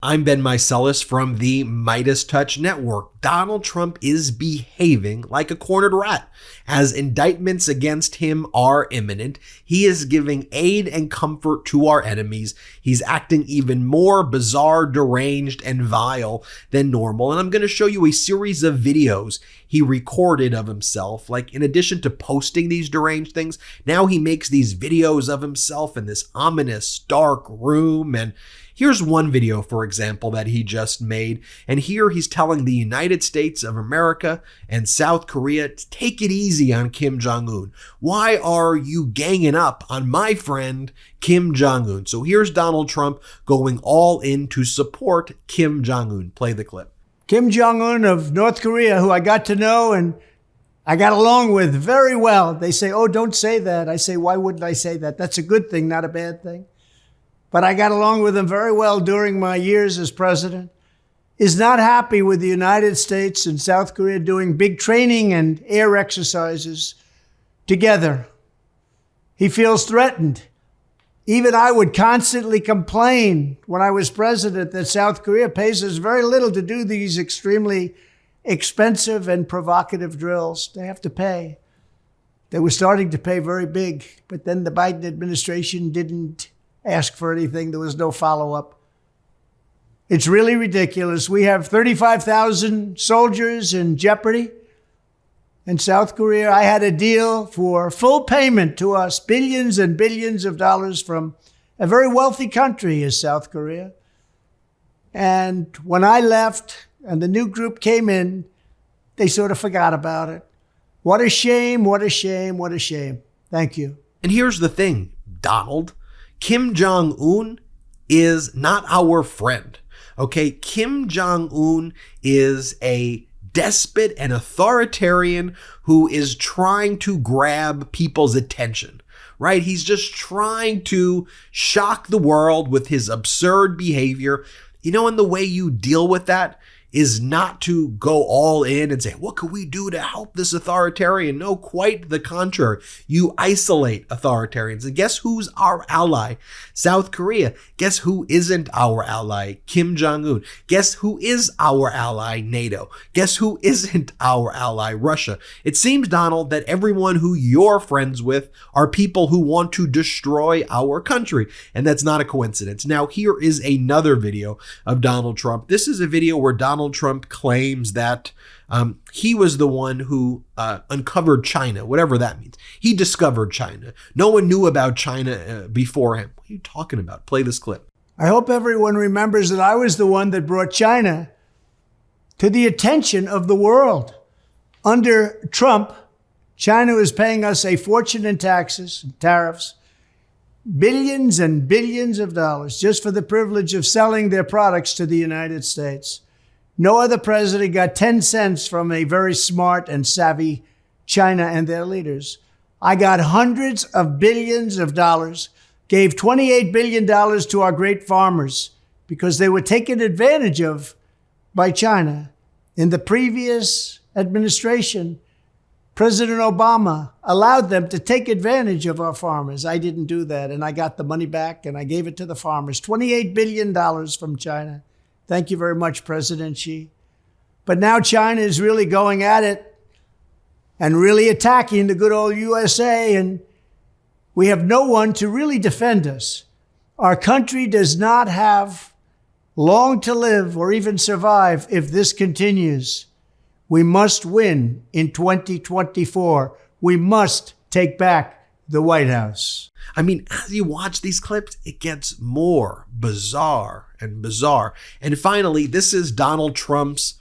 I'm Ben Meiselas from the MeidasTouch network. Donald Trump is behaving like a cornered rat, as indictments against him are imminent. He is giving aid and comfort to our enemies. He's acting even more bizarre, deranged, and vile than normal. And I'm going to show you a series of videos he recorded of himself. Like, in addition to posting these deranged things, now he makes these videos of himself in this ominous, dark room. And here's one video, for example, that he just made. And here he's telling the United States of America and South Korea to take it easy on Kim Jong-un. Why are you ganging up on my friend Kim Jong-un? So here's Donald Trump going all in to support Kim Jong-un. Play the clip. Kim Jong-un of North Korea, who I got to know and I got along with very well. They say, oh, don't say that. I say, why wouldn't I say that? That's a good thing, not a bad thing. But I got along with him very well during my years as president, is not happy with the United States and South Korea doing big training and air exercises together. He feels threatened. Even I would constantly complain when I was president that South Korea pays us very little to do these extremely expensive and provocative drills. They have to pay. They were starting to pay very big, but then the Biden administration didn't ask for anything. There was no follow-up. It's really ridiculous. We have 35,000 soldiers in jeopardy in South Korea. I had a deal for full payment to us, billions and billions of dollars from a very wealthy country as South Korea. And when I left and the new group came in, they sort of forgot about it. What a shame, what a shame, what a shame. Thank you. And here's the thing, Donald. Kim Jong-un is not our friend, okay? Kim Jong-un is a despot and authoritarian who is trying to grab people's attention, right? He's just trying to shock the world with his absurd behavior. You know, and the way you deal with that is not to go all in and say, what can we do to help this authoritarian? No, quite the contrary. You isolate authoritarians. And guess who's our ally? South Korea. Guess who isn't our ally? Kim Jong-un. Guess who is our ally? NATO. Guess who isn't our ally? Russia. It seems, Donald, that everyone who you're friends with are people who want to destroy our country. And that's not a coincidence. Now, here is another video of Donald Trump. This is a video where Donald Trump claims that he was the one who uncovered China, whatever that means. He discovered China. No one knew about China before him. What are you talking about? Play this clip. I hope everyone remembers that I was the one that brought China to the attention of the world. Under Trump, China was paying us a fortune in taxes and tariffs, billions and billions of dollars just for the privilege of selling their products to the United States. No other president got 10 cents from a very smart and savvy China and their leaders. I got hundreds of billions of dollars, gave $28 billion to our great farmers because they were taken advantage of by China. In the previous administration, President Obama allowed them to take advantage of our farmers. I didn't do that, and I got the money back, and I gave it to the farmers. $28 billion from China. Thank you very much, President Xi. But now China is really going at it and really attacking the good old USA, and we have no one to really defend us. Our country does not have long to live or even survive if this continues. We must win in 2024. We must take back the White House. I mean, as you watch these clips, it gets more bizarre and bizarre. And finally, this is Donald Trump's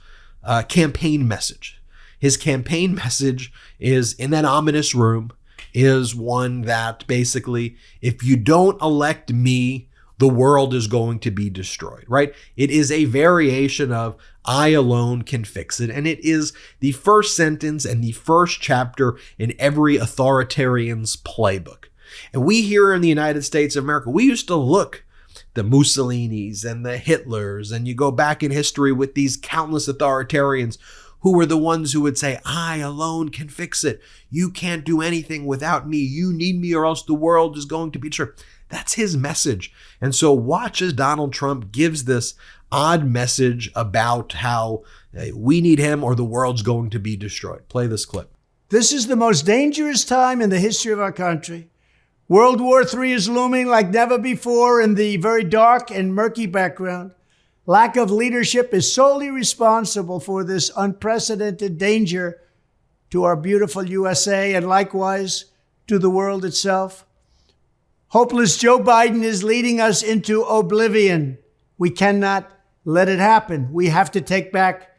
campaign message. His campaign message is, in that ominous room, is one that basically, if you don't elect me, the world is going to be destroyed, right? It is a variation of I alone can fix it. And it is the first sentence and the first chapter in every authoritarian's playbook. And we here in the United States of America, we used to look the Mussolinis and the Hitlers, and you go back in history with these countless authoritarians who were the ones who would say, I alone can fix it. You can't do anything without me. You need me or else the world is going to be destroyed. That's his message. And so watch as Donald Trump gives this odd message about how we need him or the world's going to be destroyed. Play this clip. This is the most dangerous time in the history of our country. World War III is looming like never before in the very dark and murky background. Lack of leadership is solely responsible for this unprecedented danger to our beautiful USA and likewise to the world itself. Hopeless Joe Biden is leading us into oblivion. We cannot let it happen. We have to take back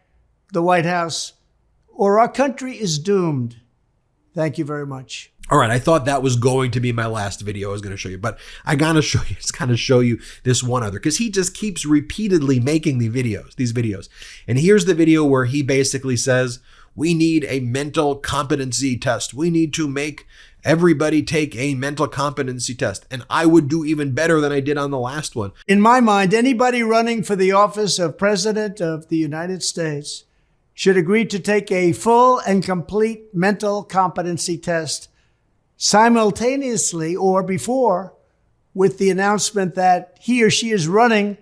the White House or our country is doomed. Thank you very much. All right, I thought that was going to be my last video I was going to show you, but I gotta show you this one other because he just keeps repeatedly making these videos. And here's the video where he basically says, we need a mental competency test. We need to make everybody take a mental competency test. And I would do even better than I did on the last one. In my mind, anybody running for the office of President of the United States should agree to take a full and complete mental competency test simultaneously or before with the announcement that he or she is running,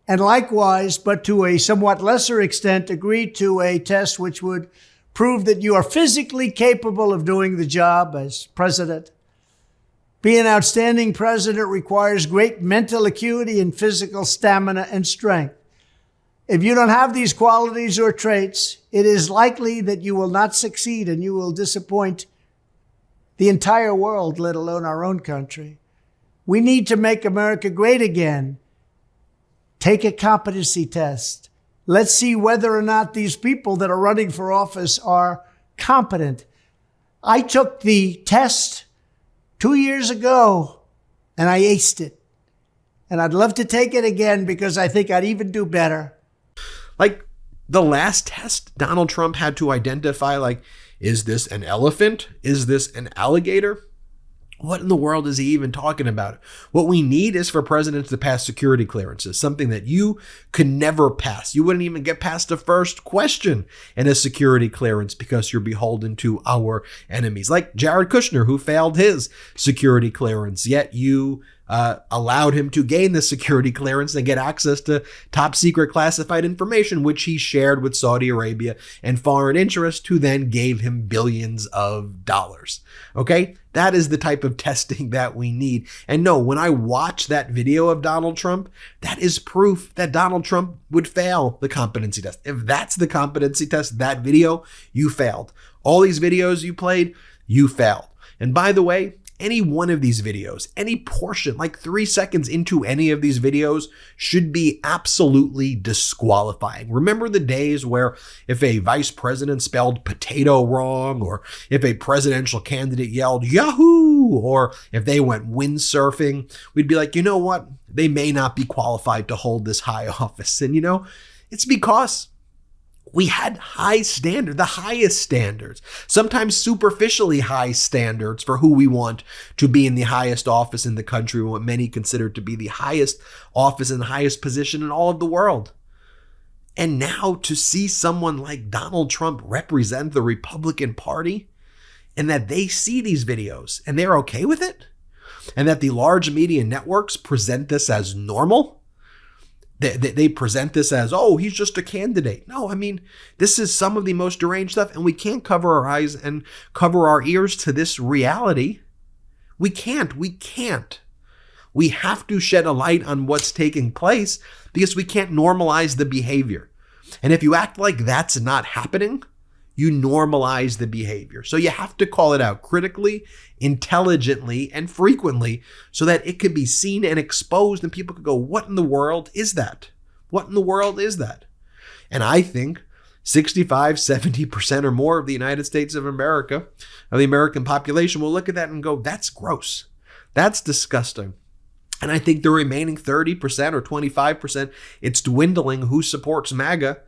and likewise, but to a somewhat lesser extent, agree to a test which would prove that you are physically capable of doing the job as president. Being an outstanding president requires great mental acuity and physical stamina and strength. If you don't have these qualities or traits, it is likely that you will not succeed and you will disappoint the entire world, let alone our own country. We need to make America great again. Take a competency test. Let's see whether or not these people that are running for office are competent. I took the test 2 years ago and I aced it. And I'd love to take it again because I think I'd even do better. Like the last test, Donald Trump had to identify, like, is this an elephant? Is this an alligator? What in the world is he even talking about? What we need is for presidents to pass security clearances, something that you could never pass. You wouldn't even get past the first question in a security clearance because you're beholden to our enemies. Like Jared Kushner, who failed his security clearance, yet you allowed him to gain the security clearance and get access to top secret classified information, which he shared with Saudi Arabia and foreign interests, who then gave him billions of dollars. Okay, that is the type of testing that we need. And no, when I watch that video of Donald Trump, that is proof that Donald Trump would fail the competency test. If that's the competency test, that video, you failed. All these videos you played, you failed. And by the way, any one of these videos, any portion, like 3 seconds into any of these videos, should be absolutely disqualifying. Remember the days where if a vice president spelled potato wrong, or if a presidential candidate yelled Yahoo, or if they went windsurfing, we'd be like, you know what? They may not be qualified to hold this high office. And it's because we had the highest standards, sometimes superficially high standards for who we want to be in the highest office in the country, what many consider to be the highest office and the highest position in all of the world. And now to see someone like Donald Trump represent the Republican Party, and that they see these videos and they're okay with it, and that the large media networks present this as normal. They present this as, oh, he's just a candidate. No, I mean, this is some of the most deranged stuff, and we can't cover our eyes and cover our ears to this reality. We can't. We have to shed a light on what's taking place because we can't normalize the behavior. And if you act like that's not happening, you normalize the behavior. So you have to call it out critically, intelligently, and frequently so that it can be seen and exposed and people can go, what in the world is that? What in the world is that? And I think 65, 70% or more of the United States of America, of the American population, will look at that and go, that's gross. That's disgusting. And I think the remaining 30% or 25%, it's dwindling who supports MAGA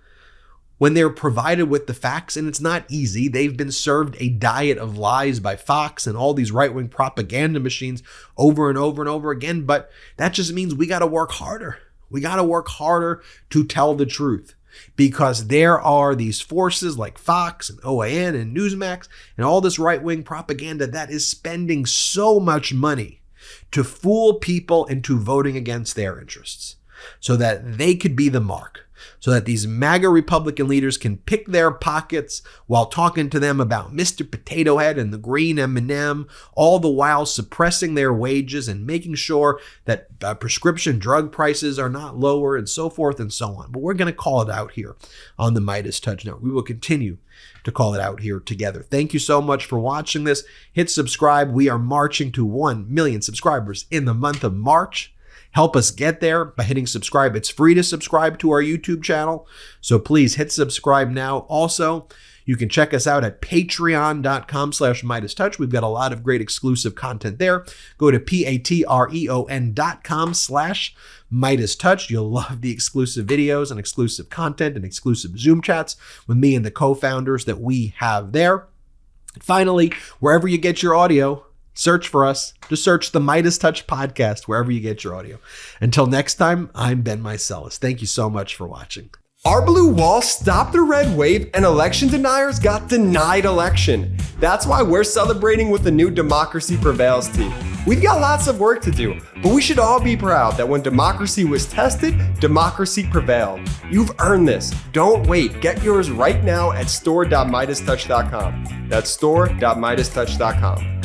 when they're provided with the facts, and it's not easy. They've been served a diet of lies by Fox and all these right-wing propaganda machines over and over and over again, but that just means we got to work harder. We got to work harder to tell the truth, because there are these forces like Fox and OAN and Newsmax and all this right-wing propaganda that is spending so much money to fool people into voting against their interests. so that they could be the mark, so that these MAGA Republican leaders can pick their pockets while talking to them about Mr. Potato Head and the green M&M, all the while suppressing their wages and making sure that prescription drug prices are not lower and so forth and so on. But we're going to call it out here on the MeidasTouch Network. We will continue to call it out here together. Thank you so much for watching this. Hit subscribe. We are marching to 1 million subscribers in the month of March. Help us get there by hitting subscribe. It's free to subscribe to our YouTube channel, so please hit subscribe now. Also, you can check us out at patreon.com/MeidasTouch. We've got a lot of great exclusive content there. Go to patreon.com/MeidasTouch. You'll love the exclusive videos and exclusive content and exclusive Zoom chats with me and the co-founders that we have there. And finally, wherever you get your audio, search for us. Just search the MeidasTouch podcast wherever you get your audio. Until next time, I'm Ben Meiselas. Thank you so much for watching. Our blue wall stopped the red wave and election deniers got denied election. That's why we're celebrating with the new Democracy Prevails team. We've got lots of work to do, but we should all be proud that when democracy was tested, democracy prevailed. You've earned this. Don't wait. Get yours right now at store.meidastouch.com. That's store.meidastouch.com.